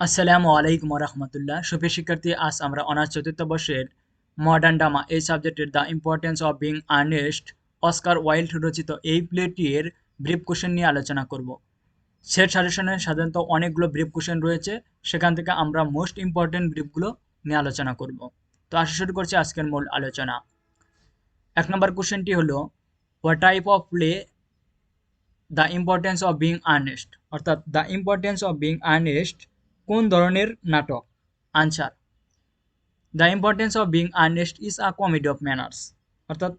আসসালামু আলাইকুম রহমতুল্লাহ। সুপ্রিয় শিক্ষার্থী, আজ আমরা অনার্স চতুর্থ বর্ষের মডার্ন ড্রামা এই সাবজেক্টের the importance of being earnest Oscar Wilde রচিত এই প্লেটির ব্রিফ কোশ্চেন নিয়ে আলোচনা করব। সেট সাজেশনে সাধারণত অনেকগুলো ব্রিফ কোশ্চেন রয়েছে, সেখান থেকে আমরা মোস্ট ইম্পর্টেন্ট ব্রিফগুলো নিয়ে আলোচনা করব। তো আসা শুরু করছি আজকের মূল আলোচনা। 1 নম্বর কোশ্চেনটি হলো, what type of play the importance of being Earnest, অর্থাৎ the importance of being Earnest কোন ধরনের নাটক? Answer, the importance of being Earnest is a comedy of manners, অর্থাৎ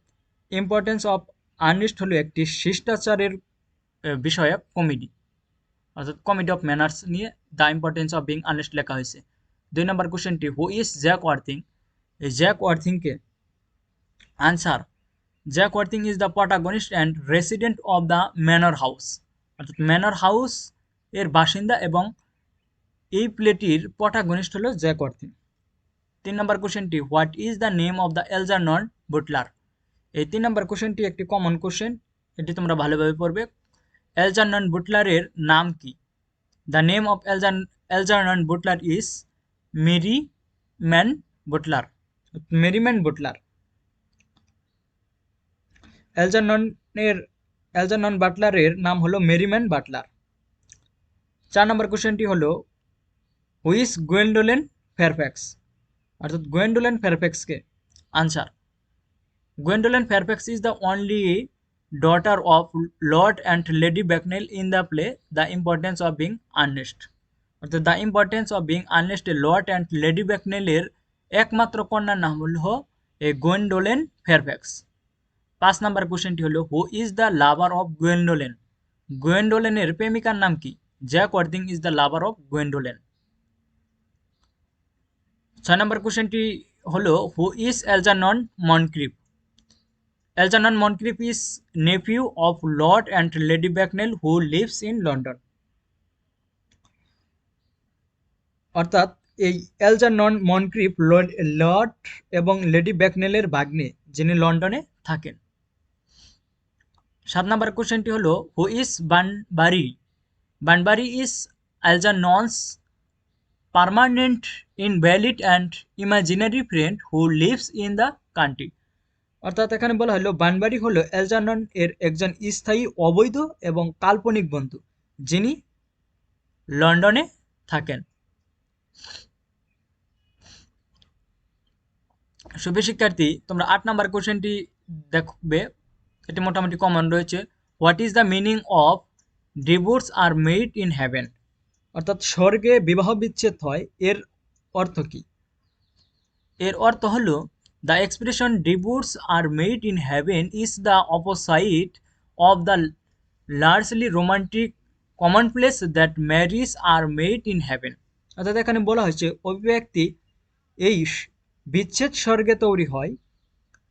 ইম্পর্টেন্স অফ আর্নেস্ট হলো একটি শিষ্টাচারের বিষয়ক কমেডি, অর্থাৎ কমেডি অফ ম্যানার্স নিয়ে the importance of being Earnest লেখা হয়েছে। 2 নম্বর কোশ্চেনটি, হু ইজ জ্যাক ওয়ার্থিং? এই জ্যাক ওয়ার্থিংকে? Answer, Jack Worthing is the প্রটাগনিস্ট and resident of the manor house, অর্থাৎ ম্যানর হাউস এর বাসিন্দা এবং এই প্লেটির প্রটাগনিস্ট হলো জ্যাক ওয়ার্থিং। 3 নম্বর কোশ্চেনটি, what is the name of the Algernon butler? এই 3 নম্বর কোশ্চেনটি একটি কমন কোশ্চেন, এটি তোমরা ভালোভাবে পড়বে। এলজারনন বুটলারের নাম কি? The name of Algernon butler is Merriman butler, Merriman butler. Algernon বাটলারের নাম হলো মেরিম্যান বাটলার। 4 নম্বর কোশ্চেনটি হলো, হুইস গোয়েন্ডোলেন ফেয়ারফ্যাক্স, অর্থাৎ গোয়েন্ডোলেন ফেয়ারফ্যাক্সকে? Answer, Gwendolyn Fairfax is the only daughter of Lord and Lady Bracknell in the play The Importance of Being Earnest, অর্থাৎ the importance of being Earnest lord and lady ব্যাকনেলের একমাত্র কন্যার নাম হলো গোয়েন্ডোলেন Fairfax. 5 number কোশ্চেনটি হলো, who is the lover of Gwendolen? গোয়েন্ডোলেনের প্রেমিকার নাম কি? Jack Worthing is the lover of Gwendolen. 6 number কোশ্চেনটি হলো, who is Algernon Moncrieff? Algernon Moncrief is nephew of Lord and Lady Bracknell who lives in London, অর্থাৎ এই Algernon Moncrieff lord এবং lady ব্যাকনেলের ভাগ্নে, যিনি লন্ডনে থাকেন। 7 নম্বর কোশ্চেনটি হলো, who is Bunbury? Bunbury is Algernon's permanent invalid and imaginary friend who lives in the country, অর্থাৎ এখানে বলা হলো বানবারি হলো এলজারনন এর একজন স্থায়ী অবৈধ এবং কাল্পনিক বন্ধু, যিনি লন্ডনে থাকেন। সুপ্রিয় শিক্ষার্থী, তোমরা 8 নম্বর কোশ্চেনটি দেখবে, এটি মোটামুটি কমন রয়েছে। What is the meaning of divorce are made in heaven, অর্থাৎ স্বর্গে বিবাহ বিচ্ছেদ হয়, এর অর্থ কি? এর অর্থ হলো, the expression divorce are made in heaven is the opposite of the largely romantic commonplace that marriage are made in heaven, অর্থাৎ এখানে বলা হয়েছে অভিব্যক্তি এই বিচ্ছেদ স্বর্গে তৈরি হয়,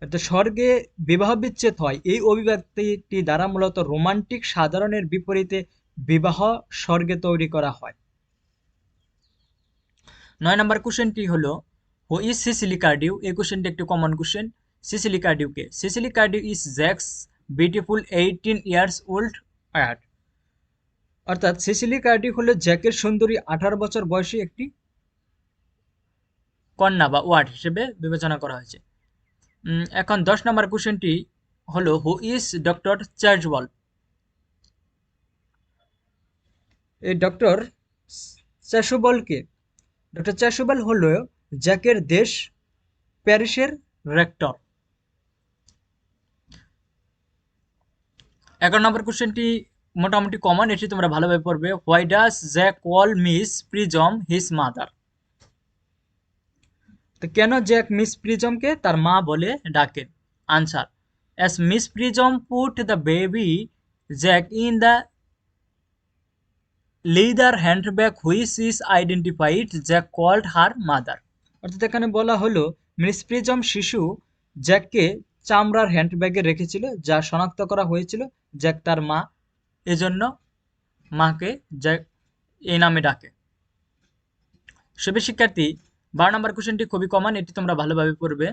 অর্থাৎ স্বর্গে বিবাহ বিচ্ছেদ হয়, এই অভিব্যক্তিটি দ্বারা মূলত রোমান্টিক সাধারণের বিপরীতে বিবাহ স্বর্গে তৈরি করা হয়। 9 নম্বর কোশ্চেনটি হলো, হু ইজ সিসিলি কার্ডিউ? এই কোশ্চেনটি একটি কমন কোশ্চেন। সিসিলি কার্ডিউকে? Cecily Cardew is Jack's beautiful 18 years old wife, অর্থাৎ সিসিলি কার্ডিউ হলো জ্যাকের সুন্দরী 18 বছর বয়সী একটি কন্যা বা ওয়ার্ড হিসেবে বিবেচনা করা হয়েছে। এখন 10 নম্বর কোশ্চেনটি হলো, হু ইজ ডক্টর চ্যাজওয়াল? এই ডক্টর চ্যাসোবলকে? ডক্টর চ্যাসোবল হলো জ্যাকের দেশ প্যারিসের রেক্টর। 11 নম্বর কোশ্চেনটি মোটামুটি কমন, এটি তোমরা ভালোভাবে পড়বে। Why does Jack call miss prism his mother? তো কেন জ্যাক মিস প্রিজমকে তার মা বলে ডাকেন? Answer, as miss prism put the baby Jack in the leather handbag which is identified Jack called her mother, অর্থাৎ এখানে বলা হলো মিস প্রিজম শিশু জ্যাককে চামড়ার হ্যান্ডব্যাগে রেখেছিল, যা শনাক্ত করা হয়েছিল জ্যাক তার মা, এজন্য মাকে জ্যাক এই নামে ডাকে। সুপ্রিয় শিক্ষার্থী, 12 নম্বর কোশ্চেনটি খুবই কমন, এটি তোমরা ভালোভাবে পড়বে।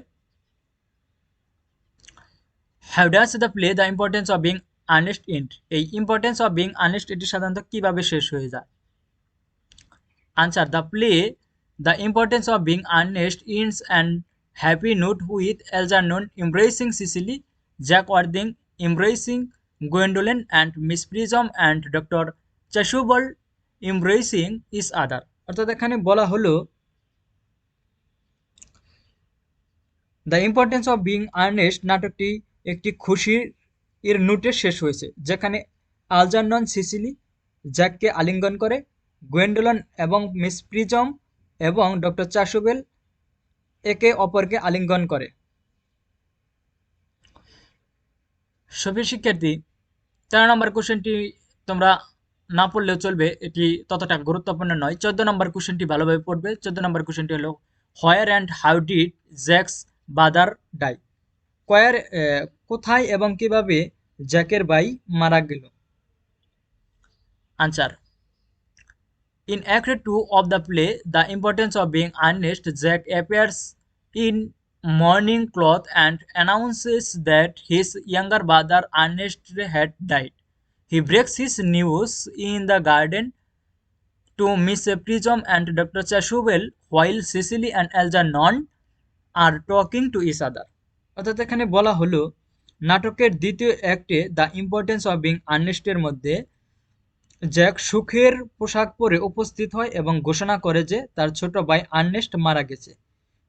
How does the play the importance of being earnest end? এই ইম্পর্টেন্স অফ বিং আর্নেস্ট এটি সাধারণত কিভাবে শেষ হয়ে যায়? Answer. The play The Importance of Being Earnest ends and happy note with Algernon embracing Cecily, Jack Worthing embracing Gwendolen, and Miss Prism and Dr. Chasuble embracing each other. অর্থাৎ এখানে বলা হলো the importance of being earnest নাটকটি একটি খুশির নোটে শেষ হয়েছে, যেখানে আলজারনন সিসিলি জ্যাককে আলিঙ্গন করে, গোয়েন্ডোলন এবং মিস প্রিজম এবং ডক্টর চাসুবেল একে অপরকে আলিঙ্গন করে। সুপ্রিয় শিক্ষার্থী, 13 নম্বর কোশ্চেনটি তোমরা না পড়লেও চলবে, এটি ততটা গুরুত্বপূর্ণ নয়। 14 নম্বর কোশ্চেনটি ভালোভাবে পড়বে। 14 নম্বর কোশ্চেনটি হলো where and how did Jack's brother die? কোথায় এবং কিভাবে জ্যাকের ভাই মারা গেল? Answer. In Act 2 of the play, The Importance of Being Earnest, Jack appears in mourning cloth and announces that his younger brother Ernest had died. He breaks his news in the garden to Miss Prism and Dr. Chasuble while Cecily and Algernon are talking to each other. অর্থাৎ এখানে বলা হলো নাটকের দ্বিতীয় অ্যাক্টে the importance of being আর্নেস্টের মধ্যে Jack সুখের পোশাক পরে উপস্থিত হয় এবং ঘোষণা করে যে তার ছোট ভাই আর্নেস্ট মারা গেছে।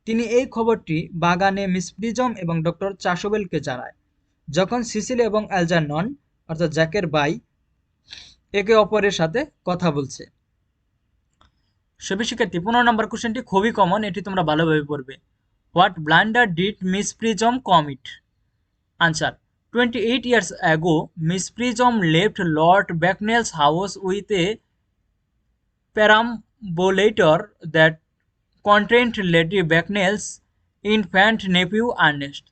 তিনি এই খবরটি বাগানে মিস প্রিজম এবং ডক্টর চাসোবেলকে জানায়। যখন সিসিলি এবং অ্যালজারনন অর্থাৎ জ্যাকের ভাই একে অপরের সাথে কথা বলছে। শিক্ষার্থী, 15 নম্বর কোশ্চেনটি খুবই কমন, এটি তোমরা ভালোভাবে পড়বে। What blunder did miss prism commit? Answer. 28 years ago, Miss Prism left Lord Bracknell's house with a perambulator that contained Lady Bracknell's infant nephew Ernest.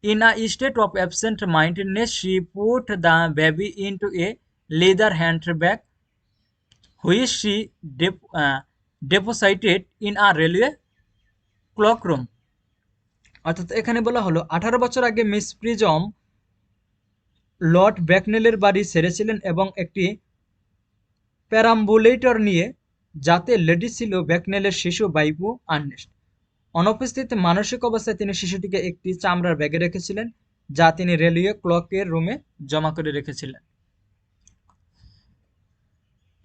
In a state of absent-mindedness, she put the baby into a leather handbag, which she deposited in a railway cloakroom. অর্থাৎ এখানে বলা হলো 18 বছর আগে miss prism Lord ব্র্যাকনেলের বাড়ি ছেড়েছিলেন এবং একটি প্যারাম্বুলেটর নিয়ে, যাতে লেডি ছিল ব্র্যাকনেলের শিশু বাইপু আর্নেস্ট। অনুপস্থিত মানসিক অবস্থায় তিনি শিশুটিকে একটি চামড়ার ব্যাগে রেখেছিলেন, যা তিনি রেলওয়ে ক্লকের রুমে জমা করে রেখেছিলেন।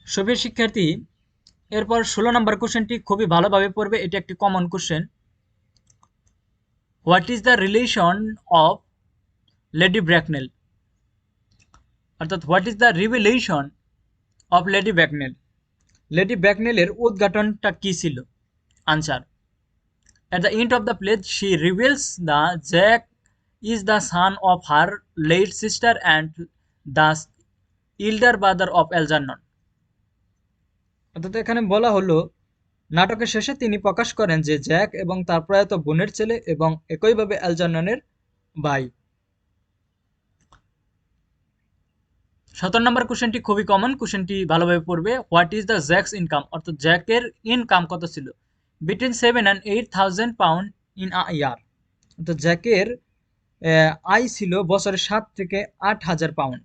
সুপ্রিয় শিক্ষার্থী, এরপর 16 নম্বর কোশ্চেনটি খুবই ভালোভাবে পড়বে, এটি একটি common question. What is the relation of lady Bracknell? অর্থাৎ what is the revelation of lady Bracknell? Lady ব্র্যাকনেলের উদ্ঘাটনটা কি ছিল? Answer. At the end of the play, she reveals that Jack is the son of her late sister and the elder brother of Algernon. অর্থাৎ এখানে বলা হলো নাটকের শেষে তিনি প্রকাশ করেন যে জ্যাক এবং তার প্রয়াত বোনের ছেলে এবং একইভাবে অ্যালজারননের ভাই। 17 নম্বর কোশ্চেনটি খুবই কমন, কোশ্চেনটি ভালোভাবে পড়বে। What is the Jack's income? অর্থাৎ জ্যাকের ইনকাম কত ছিল? Between 7 and 8,000 pound in a year. অর্থাৎ জ্যাকের আয় ছিল বছরে 7 থেকে 8,000 পাউন্ড।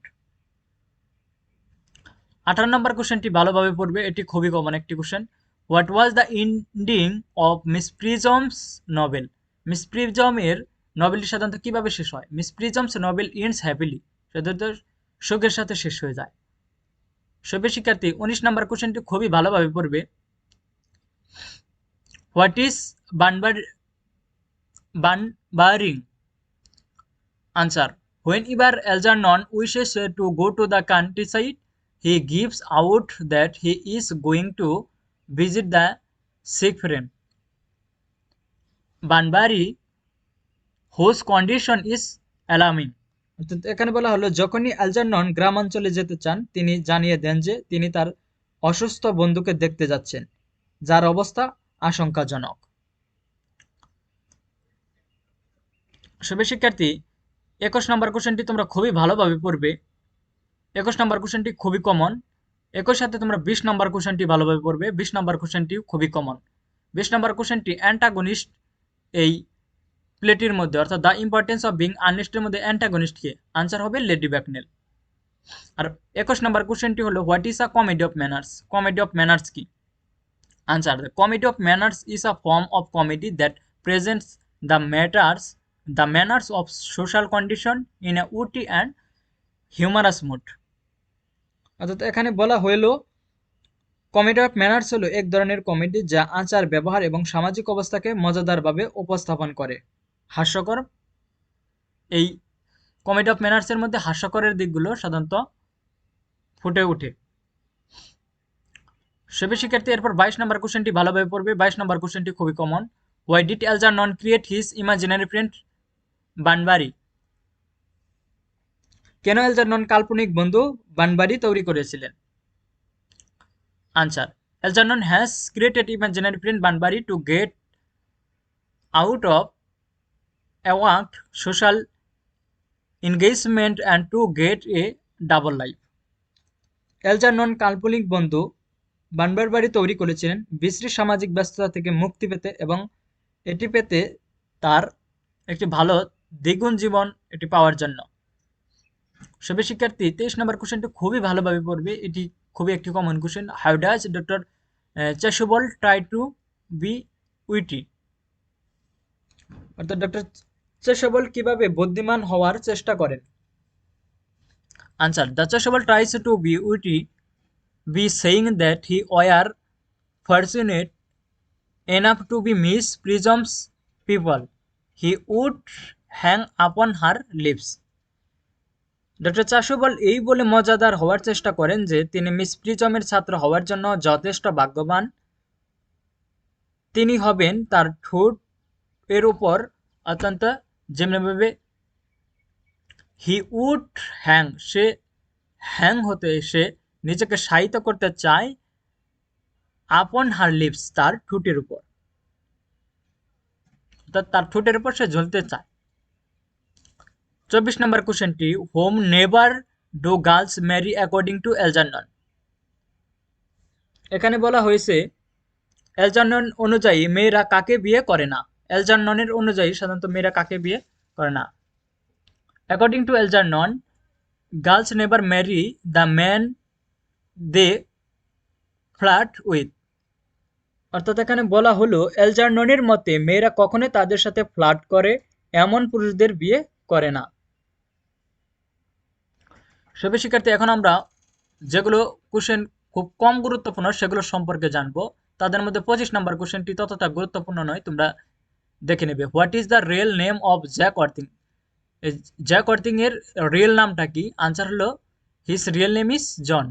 18 নম্বর কোশ্চেনটি ভালোভাবে পড়বে, এটি খুবই কমন একটি question. What was the ending of Miss Prism's novel? Miss প্রিজমের নভেলটি সাধারণত কিভাবে শেষ হয়? Miss Prism's novel ends happily, সাধারণত শোকের সাথে শেষ হয়ে যায়। সুপ্রিয় শিক্ষার্থী, 19 নম্বর কোশ্চেনটি খুবই ভালোভাবে পড়বে। What is Bunburying? Answer. Whenever Algernon wishes to go to the countryside, he gives out that he is going to visit the sick friend. Banbury, whose condition is alarming. এখানে বলা হলো যখনই অ্যালজারনন গ্রামাঞ্চলে যেতে চান, তিনি জানিয়ে দেন যে তিনি তার অসুস্থ বন্ধুকে দেখতে যাচ্ছেন, যার অবস্থা আশঙ্কাজনক। সুপ্রিয় শিক্ষার্থী, 21 নম্বর কোশ্চেনটি তোমরা খুবই ভালোভাবে পড়বে। 21 নম্বর কোশ্চেনটি খুবই কমন, একই সাথে তোমরা 20 নম্বর কোশ্চেনটি ভালোভাবে পড়বে। 20 নম্বর কোশ্চেনটিও খুবই কমন। 20 নম্বর কোশ্চেনটি অ্যান্টাগনিস্ট এই প্লেটির মধ্যে, অর্থাৎ দ্য ইম্পর্টেন্স অফ বিং আর্নেস্টের মধ্যে অ্যান্টাগনিস্ট কে? আনসার হবে লেডি ব্র্যাকনেল। আর 21 নম্বর কোশ্চেনটি হলো what is a comedy of manners? Comedy of manners কি? Answer: the comedy of manners is a form of comedy that presents the manners of social condition in a witty and humorous mood. অর্থাৎ এখানে বলা হইল comedy of manners হলো এক ধরনের comedy যা আচার ব্যবহার এবং সামাজিক অবস্থাকে মজাদারভাবে উপস্থাপন করে। হাস্যকর এই কমেডি অফ ম্যানার্সের মধ্যে হাস্যকরের দিকগুলো সাধারণত ফুটে ওঠে। সেবে শিক্ষার্থী এরপর 22 নম্বর কোশ্চেনটি ভালোভাবে পড়বে। 22 নম্বর কোশ্চেনটি খুবই কমন। Why did Algernon create his imaginary friend Bunbury? কেন এলজারনন কাল্পনিক বন্ধু বানবারি তৈরি করেছিলেন? Answer: Algernon has created imaginary friend Bunbury to get out of awkward social engagement and to get a double life. Algernon কাল্পনিক বন্ধু Bunbury তৈরি করেছিলেন বিশ্রী সামাজিক ব্যস্ততা থেকে মুক্তি পেতে এবং এটি পেতে তার একটি ভালো দ্বিগুণ জীবন এটি পাওয়ার জন্য। সবে শিক্ষার্থী 23 নম্বর কোশ্চেনটি খুবই ভালোভাবে পড়বে। এটি খুবই একটি common question. How does doctor Chasuble try to be witty? অর্থাৎ ডক্টর চেসুবল কিভাবে বুদ্ধিমান হওয়ার চেষ্টা করেন? Answer: the Chasuble tries to be witty be saying that he were fortunate enough to be Miss Prism's people. He would hang upon her lips. Doctor Chasuble এই বলে মজাদার হওয়ার চেষ্টা করেন যে তিনি মিস প্রিজমের ছাত্র হওয়ার জন্য যথেষ্ট ভাগ্যবান। তিনি হবেন তার ঠোঁট এর উপর অত্যন্ত যেমনিভাবে হি উড হ্যাং, সে হ্যাং হতে সে নিজেকে শায়িত করতে চায় আপন হার লিপস, তার ঠোঁটের উপর, অর্থাৎ তার ঠোঁটের উপর সে ঝুলতে চায়। 24 নম্বর কোশ্চেনটি whom never do girls marry according to Algernon? এখানে বলা হয়েছে এলজারনন অনুযায়ী মেয়েরা কাকে বিয়ে করে না। এলজারননের অনুযায়ী সাধারণত মেয়েরা কাকে বিয়ে করে না। According to Algernon girls never marry the man they flirt with. অর্থাৎ এখানে বলা হলো এলজারননের মতে মেয়েরা কখনোই তাদের সাথে ফ্লার্ট করে এমন পুরুষদের বিয়ে করে না। সবে শিক্ষার্থী এখন আমরা যেগুলো কোশ্চেন খুব কম গুরুত্বপূর্ণ সেগুলো সম্পর্কে জানবো। তাদের মধ্যে 25 নম্বর কোশ্চেনটি ততটা গুরুত্বপূর্ণ নয়, তোমরা দেখে নেবে। What is the real name of Jack Worthing? Jack Worthing এর রিয়েল নামটা কি? আনসার হলো his real name is John.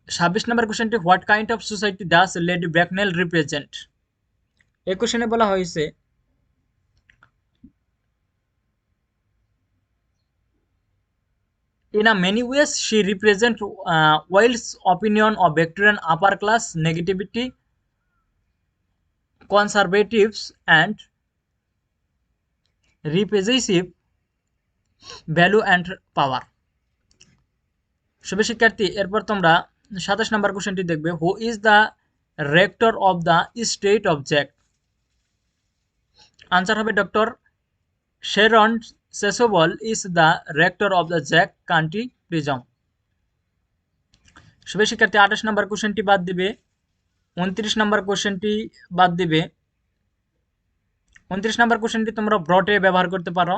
26 number কোশ্চেনটি what kind of society does Lady Bracknell represent? এই কোশ্চেনে বলা হয়েছে in a many ways she represents Wilde's opinion of Victorian upper class negativity, conservatives and repressive value and power. শুভ শিক্ষার্থী এরপর তোমরা 27 number কোশ্চেনটি দেখবে। Who is the rector of the state of Jack? Answer হবে doctor Sharon Chasuble is the rector of the Jack country Prism. শুভ শিক্ষার্থী 28 নম্বর কোশ্চেনটি বাদ দিবে, 29 নম্বর কোশ্চেনটি বাদ দিবে। 29 নম্বর কোশ্চেনটি তোমরা ব্রটে ব্যবহার করতে পারো,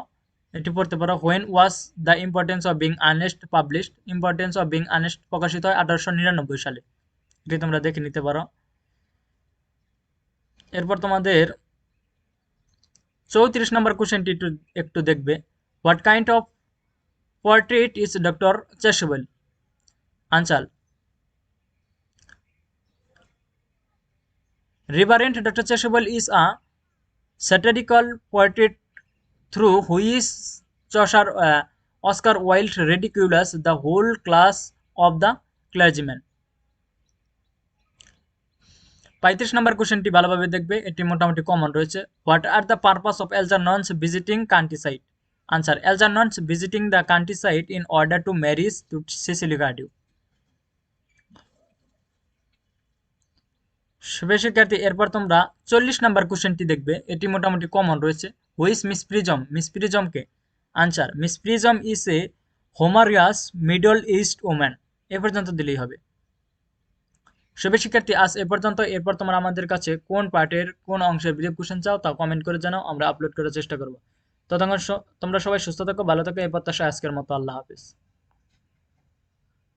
এটি পড়তে পারো। When was the importance of being honest published? Importance of being honest প্রকাশিত হয় 1899 সালে, এটি তোমরা দেখে নিতে পারো। এরপর তোমাদের 34 নম্বর কোশ্চেনটি একটু দেখবে। What kind of portrait is doctor Chasuble? Answer Reverend Dr. Chasuble is a satirical portrait through which Oscar Wilde ridicules the whole class of the clergymen. 35 number কোশ্চেনটি ভালোভাবে দেখবে, এটি মোটামুটি কমন রয়েছে। What are the purpose of Algernon's visiting countryside? Answer Algernon's visiting the countryside in order to marriage to Cecily Cardew. শুভ শিক্ষার্থী এরপর তোমরা 40 নম্বর কোশ্চেনটি দেখবে, এটি মোটামুটি কমন রয়েছে। Which Miss Prism? মিস প্রিজমকে? Answer Miss Prism is a humorous middle east woman, এ পর্যন্ত দিলেই হবে। শুভ শিক্ষার্থী, আজ এ পর্যন্ত। এরপর তোমরা আমাদের কাছে কোন পার্টের কোন অংশের ব্রিফ কোশ্চেন চাও তা কমেন্ট করে জানাও, আমরা আপলোড করার চেষ্টা করব। ততক্ষণ তোমরা সবাই সুস্থ থাকো, ভালো থাকো, এই প্রত্যাশায় আজকের মতো আল্লাহ হাফিজ।